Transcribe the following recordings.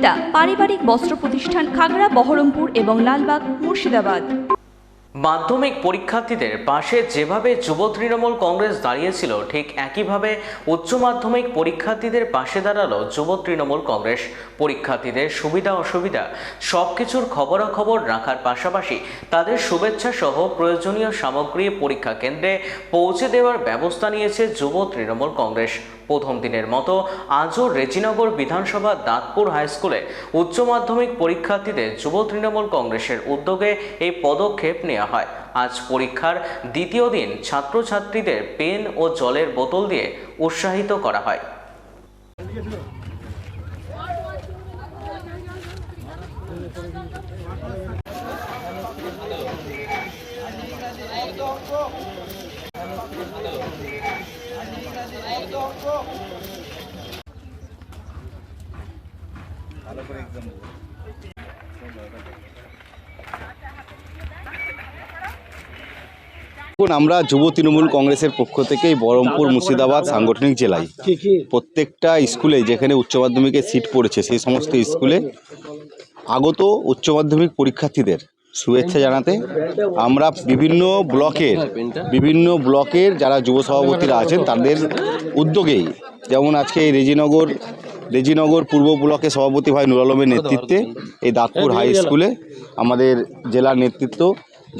সুবিধা পারিবারিক বস্ত্র প্রতিষ্ঠান খাগড়া, বহরমপুর এবং লালবাগ, মুর্শিদাবাদ। মাধ্যমিক পরীক্ষার্থীদের পাশে যেভাবে যুব তৃণমূল কংগ্রেস দাঁড়িয়েছিল, ঠিক একইভাবে উচ্চ মাধ্যমিক পরীক্ষার্থীদের পাশে দাঁড়ালো যুব তৃণমূল কংগ্রেস। পরীক্ষার্থীদের সুবিধা অসুবিধা সবকিছুর খবরাখবর রাখার পাশাপাশি তাদের শুভেচ্ছা সহ প্রয়োজনীয় সামগ্রী পরীক্ষা কেন্দ্রে পৌঁছে দেওয়ার ব্যবস্থা নিয়েছে যুব তৃণমূল কংগ্রেস। প্রথম দিনের মতো আজও রেজিনগর বিধানসভা দাঁতপুর হাই স্কুলে উচ্চ মাধ্যমিক পরীক্ষার্থীদের যুব তৃণমূল কংগ্রেসের উদ্যোগে এই পদক্ষেপ নেওয়া হয়। আজ পরীক্ষার দ্বিতীয় দিন ছাত্রছাত্রীদের পেন ও জলের বোতল দিয়ে উৎসাহিত করা হয়। আমরা যুব তৃণমূল কংগ্রেসের পক্ষ থেকে বহরমপুর মুর্শিদাবাদ সাংগঠনিক জেলায় প্রত্যেকটা স্কুলে যেখানে উচ্চ মাধ্যমিকের সিট পড়েছে সেই সমস্ত স্কুলে আগত উচ্চ মাধ্যমিক পরীক্ষার্থীদের শুভেচ্ছা জানাতে আমরা বিভিন্ন ব্লকের যারা যুব সভাপতিরা আছেন তাদের উদ্যোগেই, যেমন আজকে রেজিনগর পূর্ব ব্লকের সভাপতি ভাই নুর আলমের নেতৃত্বে এই দাঁতপুর হাই স্কুলে আমাদের জেলার নেতৃত্ব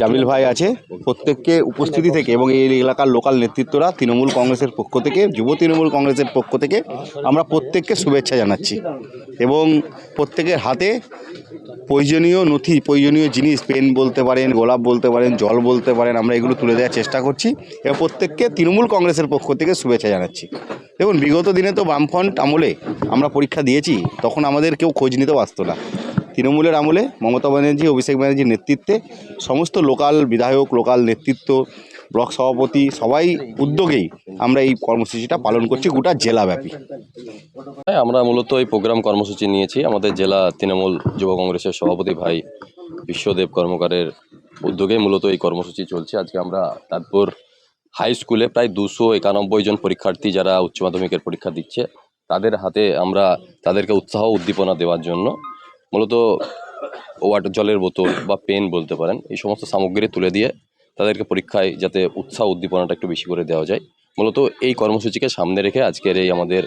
জামিল ভাই আছে, প্রত্যেককে উপস্থিতি থেকে এবং এই এলাকার লোকাল নেতৃত্বরা তৃণমূল কংগ্রেসের পক্ষ থেকে, যুব তৃণমূল কংগ্রেসের পক্ষ থেকে আমরা প্রত্যেককে শুভেচ্ছা জানাচ্ছি এবং প্রত্যেকের হাতে প্রয়োজনীয় নথি, প্রয়োজনীয় জিনিস, পেন বলতে পারেন, গোলাপ বলতে পারেন, জল বলতে পারেন, আমরা এগুলো তুলে দেওয়ার চেষ্টা করছি এবং প্রত্যেককে তৃণমূল কংগ্রেসের পক্ষ থেকে শুভেচ্ছা জানাচ্ছি। দেখুন, বিগত দিনে তো বামফ্রন্ট আমলে আমরা পরীক্ষা দিয়েছি, তখন আমাদের কেউ খোঁজ নিতেও আসতো না। তৃণমূলের আমলে মমতা ব্যানার্জি, অভিষেক ব্যানার্জির নেতৃত্বে সমস্ত লোকাল বিধায়ক, লোকাল নেতৃত্ব, ব্লক সভাপতি সবাই উদ্যোগেই আমরা এই কর্মসূচিটা পালন করছি গোটা জেলাব্যাপী। আমরা মূলত এই প্রোগ্রাম কর্মসূচি নিয়েছি আমাদের জেলা তৃণমূল যুব কংগ্রেসের সভাপতি ভাই বিশ্বদেব কর্মকারের উদ্যোগে মূলত এই কর্মসূচি চলছে। আজকে আমরা দাঁতপুর হাই স্কুলে প্রায় 291 জন পরীক্ষার্থী যারা উচ্চ মাধ্যমিকের পরীক্ষা দিচ্ছে তাদের হাতে আমরা তাদেরকে উৎসাহ উদ্দীপনা দেওয়ার জন্য মূলত ওয়াটার, জলের বোতল বা পেন বলতে পারেন, এই সমস্ত সামগ্রী তুলে দিয়ে তাদেরকে পরীক্ষায় যাতে উৎসাহ উদ্দীপনাটা একটু বেশি করে দেওয়া যায়, মূলত এই কর্মসূচিকে সামনে রেখে আজকের এই আমাদের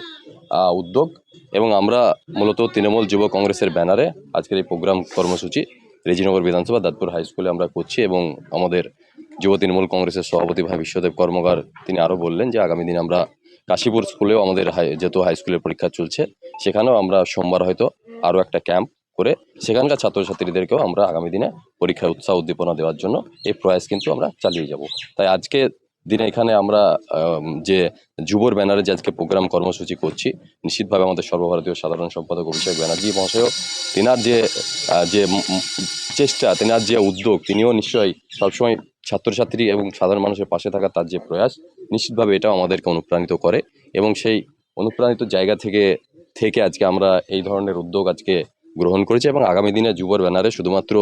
উদ্যোগ। এবং আমরা মূলত তৃণমূল যুব কংগ্রেসের ব্যানারে আজকের এই প্রোগ্রাম কর্মসূচি রেজিনগর বিধানসভা দাঁতপুর হাই স্কুলে আমরা করছি এবং আমাদের যুব তৃণমূল কংগ্রেসের সভাপতি ভাই বিশ্বদেব কর্মকার তিনি আরও বললেন যে আগামী দিনে আমরা কাশীপুর স্কুলেও আমাদের যেহেতু হাই স্কুলের পরীক্ষা চলছে সেখানেও আমরা সোমবার হয়তো আরও একটা ক্যাম্প করে সেখানকার ছাত্রছাত্রীদেরকেও আমরা আগামী দিনে পরীক্ষায় উৎসাহ উদ্দীপনা দেওয়ার জন্য এই প্রয়াস কিন্তু আমরা চালিয়ে যাব। তাই আজকে দিনে এখানে আমরা যে যুবর ব্যানারে যে আজকে প্রোগ্রাম কর্মসূচি করছি, নিশ্চিতভাবে আমাদের সর্বভারতীয় সাধারণ সম্পাদক অভিষেক ব্যানার্জি মহাশয় তেনার যে চেষ্টা, তেনার যে উদ্যোগ, তিনিও নিশ্চয়ই সবসময় ছাত্রছাত্রী এবং সাধারণ মানুষের পাশে থাকা তার যে প্রয়াস, নিশ্চিতভাবে এটাও আমাদেরকে অনুপ্রাণিত করে এবং সেই অনুপ্রাণিত জায়গা থেকে আজকে আমরা এই ধরনের উদ্যোগ আজকে গ্রহণ করেছি এবং আগামী দিনে যুবর ব্যানারে শুধুমাত্র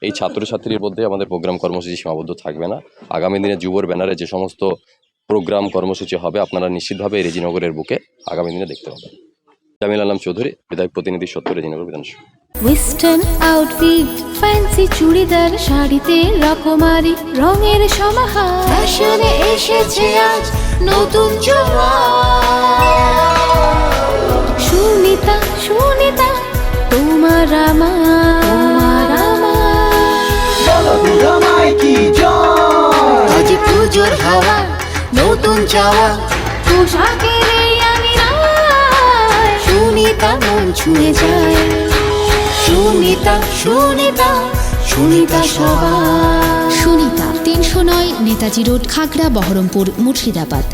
এই ছাত্রছাত্রীর মধ্যে আমাদের প্রোগ্রাম কর্মসূচি সীমাবদ্ধ থাকবে না। আগামী দিনে যুবর ব্যানারে যে সমস্ত প্রোগ্রাম কর্মসূচি হবে আপনারা নিশ্চিতভাবে রেজিনগরের বুকে আগামী দিনে দেখতে পাবেন। জামিল আলম চৌধুরী, বিধায়ক প্রতিনিধি, সত্য, রেজিনগর বিধানসভা। ওয়েস্টার্ন আউটফিট, ফ্যান্সি চুড়িদার, শাড়িতে রকমারি রঙের সমাহার, ফ্যাশনে এসেছে আজ নতুন সুনিতা তোমার আমার আজ পুজোর হাওয়া, নতুন চাওয়া পোশাকের আমি সুনিতা মন ছুঁয়ে যায়, সুনিতা সবার। সুনিতা 309 নেতাজি রোড, খাগড়া, বহরমপুর, মুর্শিদাবাদ।